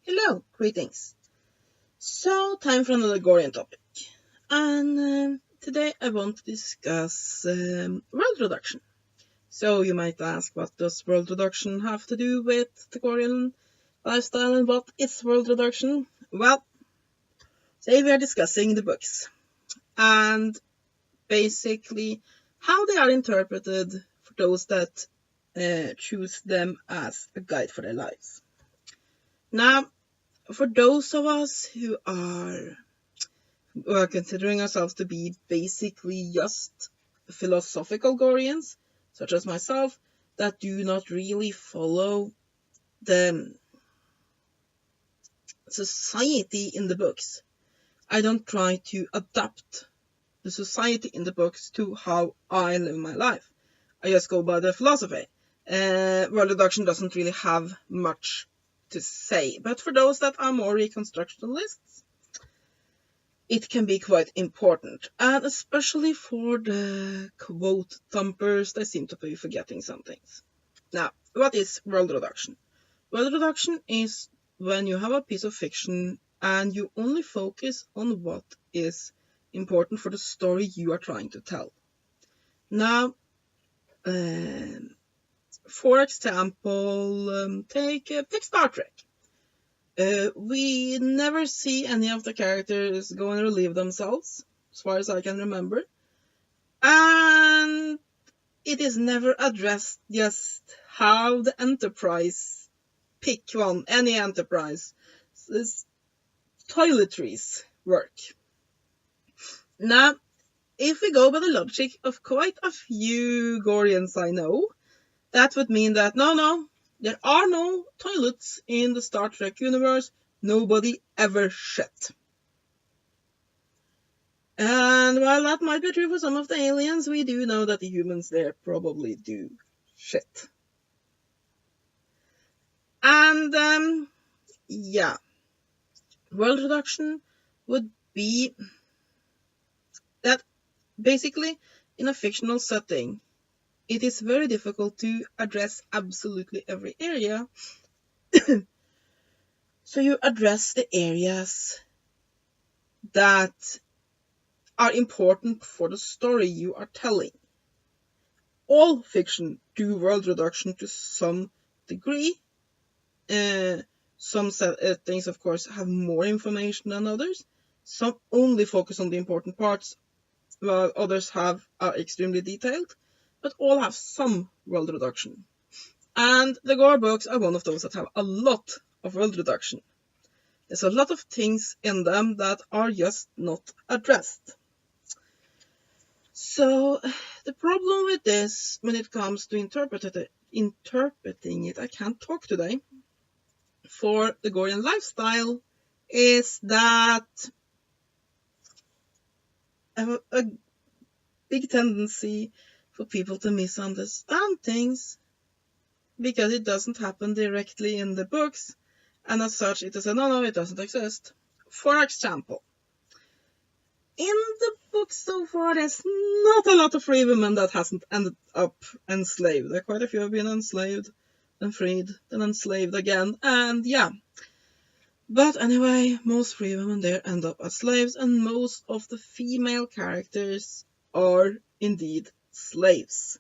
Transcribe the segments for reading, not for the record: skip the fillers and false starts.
Hello, greetings. So, time for another Gorian topic. And today I want to discuss world reduction. So, you might ask, what does world reduction have to do with the Gorian lifestyle and what is world reduction? Well, today we are discussing the books and basically how they are interpreted for those that choose them as a guide for their lives. Now, for those of us who are considering ourselves to be basically just philosophical Gorians, such as myself, that do not really follow the society in the books. I don't try to adapt the society in the books to how I live my life. I just go by the philosophy. World reduction doesn't really have much to say, but for those that are more reconstructionists, it can be quite important, and especially for the quote thumpers, they seem to be forgetting some things. Now, what is world reduction? World reduction is when you have a piece of fiction and you only focus on what is important for the story you are trying to tell. Now, for example, take Star Trek. We never see any of the characters go and relieve themselves, as far as I can remember. And it is never addressed just how the Enterprise, pick one, any Enterprise, toiletries work. Now, if we go by the logic of quite a few Gorians I know, that would mean that no, there are no toilets in the Star Trek universe. Nobody ever shit. And while that might be true for some of the aliens, we do know that the humans there probably do shit. And yeah, world reduction would be that basically in a fictional setting, it is very difficult to address absolutely every area. So you address the areas that are important for the story you are telling. All fiction do world reduction to some degree. Some things, of course, have more information than others. Some only focus on the important parts, while others are extremely detailed, but all have some world reduction. And the Gor books are one of those that have a lot of world reduction. There's a lot of things in them that are just not addressed. So the problem with this, when it comes to interpreting it, I can't talk today, for the Gorian lifestyle, is that I have a big tendency for people to misunderstand things because it doesn't happen directly in the books, and as such it is no, it doesn't exist. For example, in the book so far, there's not a lot of free women that hasn't ended up enslaved. There are quite a few have been enslaved, then freed, then enslaved again, and yeah. But anyway, most free women there end up as slaves, and most of the female characters are indeed slaves.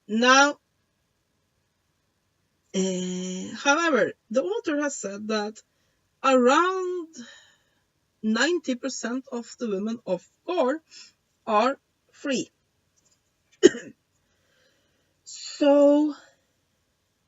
Now, however, the author has said that around 90% of the women of Gor are free. So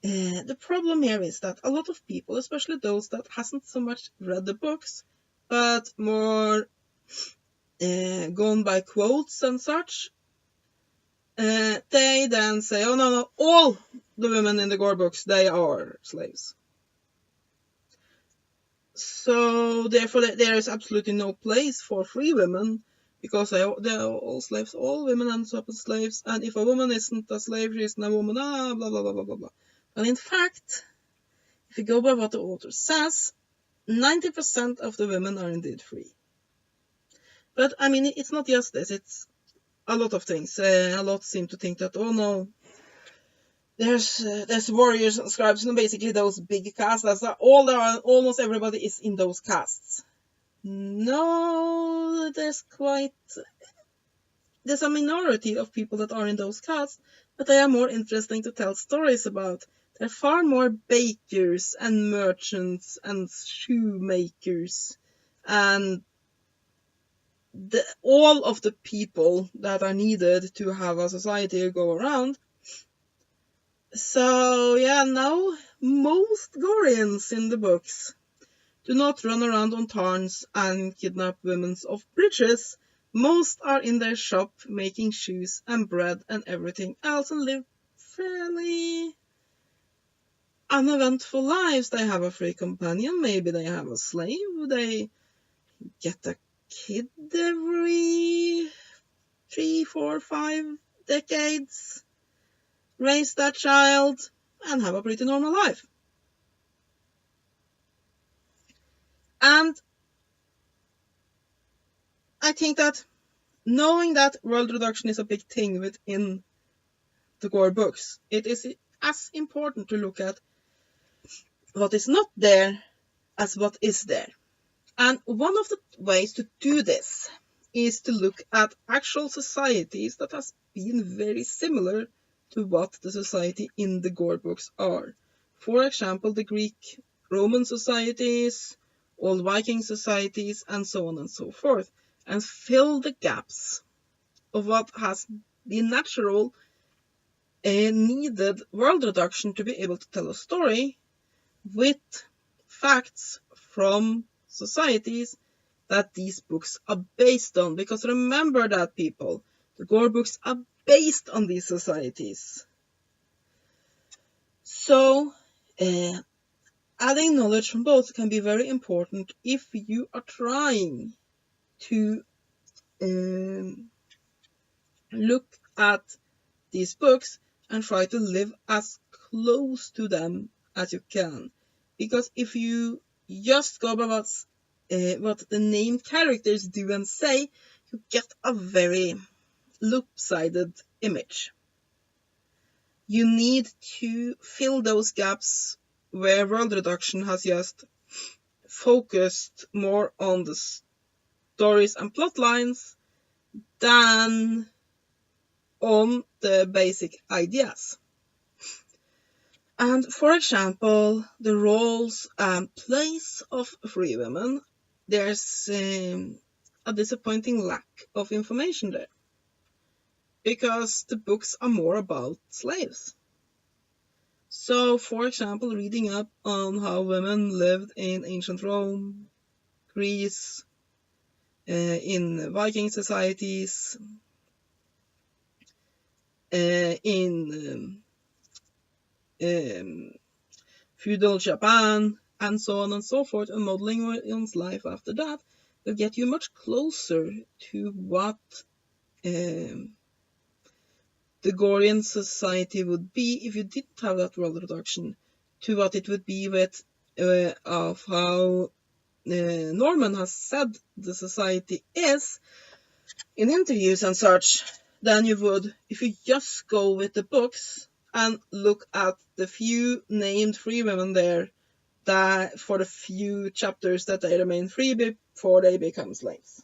the problem here is that a lot of people, especially those that hasn't so much read the books, but more gone by quotes and such, they then say, oh no, all the women in the Gor books, they are slaves. So therefore there is absolutely no place for free women, because they are all slaves. All women end up as slaves, and if a woman isn't a slave, she isn't a woman, blah, blah, blah, blah, blah, blah. But in fact, if you go by what the author says, 90% of the women are indeed free. But I mean, it's not just this, it's a lot of things. A lot seem to think that, oh no, there's warriors and scribes, and basically those big castes. That's all there are. Almost everybody is in those castes. No, there's a minority of people that are in those castes, but they are more interesting to tell stories about. There are far more bakers and merchants and shoemakers and all of the people that are needed to have a society go around. So yeah, now most Gorians in the books do not run around on tarns and kidnap women off bridges. Most are in their shop making shoes and bread and everything else and live fairly uneventful lives. They have a free companion, maybe they have a slave, they get a kid every 3, 4, 5 decades, raise that child, and have a pretty normal life. And I think that knowing that world reduction is a big thing within the Gor books, it is as important to look at what is not there as what is there. And one of the ways to do this is to look at actual societies that has been very similar to what the society in the Gor books are. For example, the Greek Roman societies, old Viking societies, and so on and so forth, and fill the gaps of what has been natural and needed world reduction to be able to tell a story with facts from societies that these books are based on. Because remember that, people, the Gor books are based on these societies. So adding knowledge from both can be very important if you are trying to look at these books and try to live as close to them as you can. Because if you just go by what the named characters do and say, you get a very lopsided image. You need to fill those gaps where world reduction has just focused more on the stories and plot lines than on the basic ideas. And for example, the roles and place of free women, there's a disappointing lack of information there. Because the books are more about slaves. So, for example, reading up on how women lived in ancient Rome, Greece, in Viking societies, in feudal Japan, and so on and so forth, and modeling one's life after that will get you much closer to what the Gorian society would be if you didn't have that world reduction, to what it would be with of how Norman has said the society is in interviews and such, than you would if you just go with the books and look at the few named free women there that for the few chapters that they remain free before they become slaves.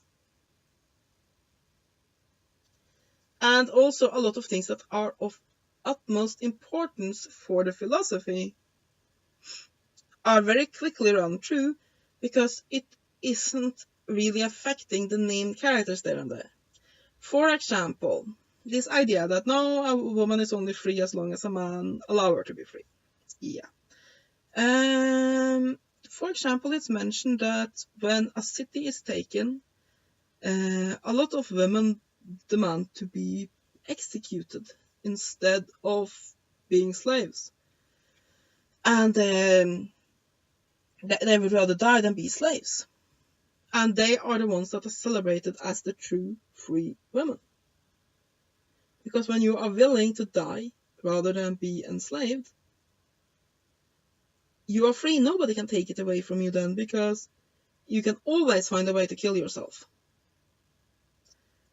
And also a lot of things that are of utmost importance for the philosophy are very quickly run through because it isn't really affecting the named characters there and there. For example, this idea that no, a woman is only free as long as a man allows her to be free. Yeah. For example, it's mentioned that when a city is taken, a lot of women demand to be executed instead of being slaves. And they would rather die than be slaves. And they are the ones that are celebrated as the true free women. Because when you are willing to die rather than be enslaved, you are free. Nobody can take it away from you then, because you can always find a way to kill yourself.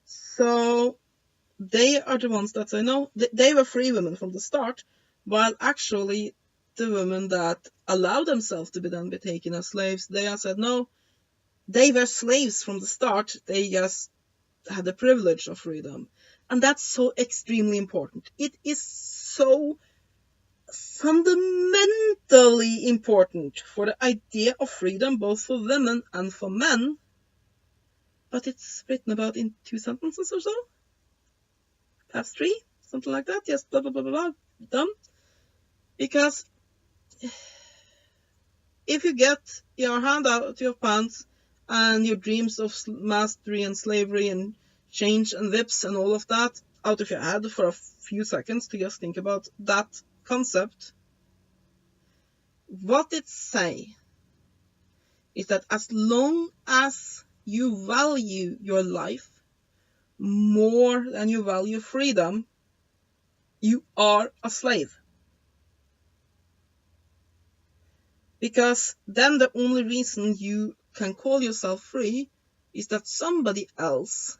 So they are the ones that say no, they were free women from the start, while actually the women that allow themselves to be then be taken as slaves, they have said no, they were slaves from the start, they just had the privilege of freedom. And that's so extremely important. It is so fundamentally important for the idea of freedom, both for women and for men. But it's written about in 2 sentences or so. Perhaps 3, something like that. Yes, blah, blah, blah, blah, blah, done. Because if you get your hand out of your pants and your dreams of mastery and slavery and change and whips and all of that out of your head for a few seconds to just think about that concept, what it say is that as long as you value your life more than you value freedom, you are a slave. Because then the only reason you can call yourself free is that somebody else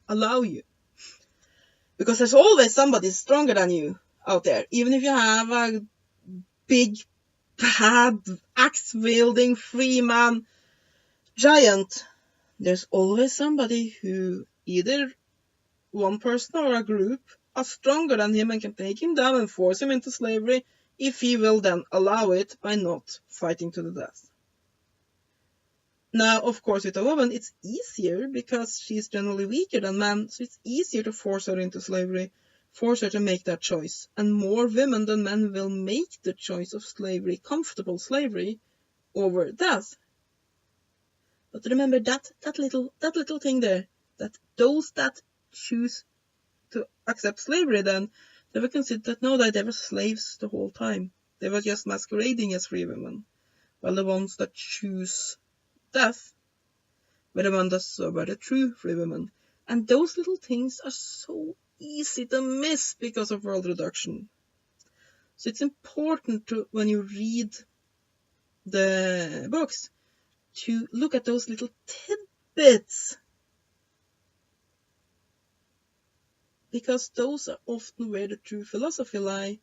allow you. Because there's always somebody stronger than you out there. Even if you have a big, bad, axe-wielding, free man giant, there's always somebody who, either one person or a group, are stronger than him and can take him down and force him into slavery if he will then allow it by not fighting to the death. Now, of course, with a woman, it's easier because she's generally weaker than men, so it's easier to force her into slavery, force her to make that choice. And more women than men will make the choice of slavery, comfortable slavery, over death. But remember that little thing there, that those that choose to accept slavery, then they were considered that no, they were slaves the whole time. They were just masquerading as free women, while the ones that choose death were the ones that were the true free women. And those little things are so easy to miss because of world reduction. So it's important to, when you read the books, to look at those little tidbits, because those are often where the true philosophy lie,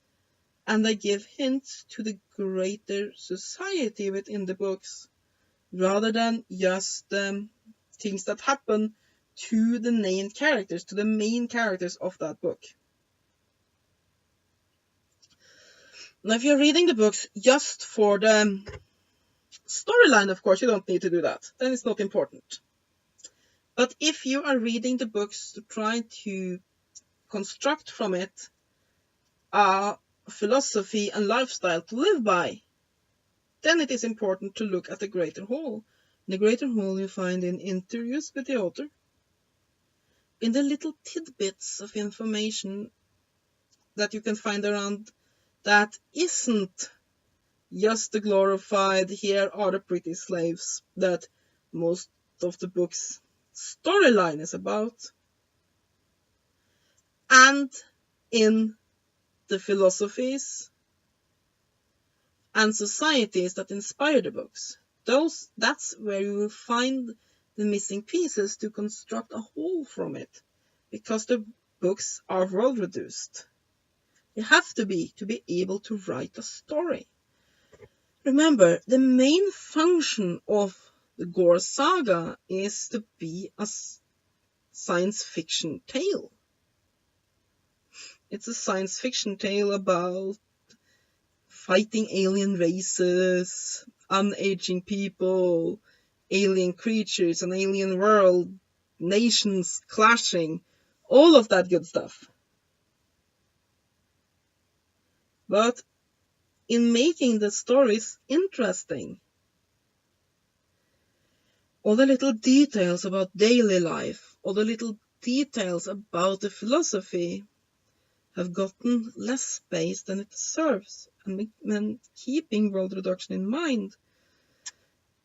and they give hints to the greater society within the books, rather than just things that happen to the main characters of that book. Now, if you're reading the books just for the storyline, of course, you don't need to do that. Then it's not important. But if you are reading the books to try to construct from it a philosophy and lifestyle to live by, then it is important to look at the greater whole. The greater whole you find in interviews with the author, in the little tidbits of information that you can find around that isn't just the glorified, here are the pretty slaves that most of the book's storyline is about, and in the philosophies and societies that inspire the books. That's where you will find the missing pieces to construct a whole from it, because the books are world reduced. They have to be able to write a story. Remember, the main function of the Gor Saga is to be a science fiction tale. It's a science fiction tale about fighting alien races, unaging people, alien creatures, an alien world, nations clashing, all of that good stuff. But in making the stories interesting, all the little details about daily life, all the little details about the philosophy have gotten less space than it deserves. And when keeping world reduction in mind,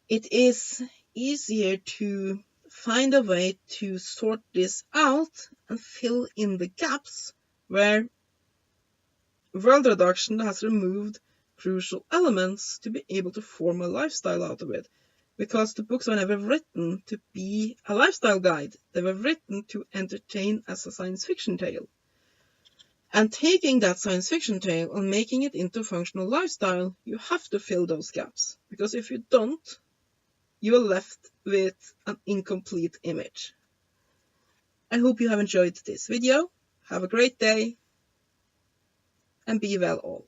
it is easier to find a way to sort this out and fill in the gaps where world reduction has removed crucial elements to be able to form a lifestyle out of it. Because the books were never written to be a lifestyle guide. They were written to entertain as a science fiction tale. And taking that science fiction tale and making it into a functional lifestyle, you have to fill those gaps. Because if you don't, you are left with an incomplete image. I hope you have enjoyed this video. Have a great day, and be well all.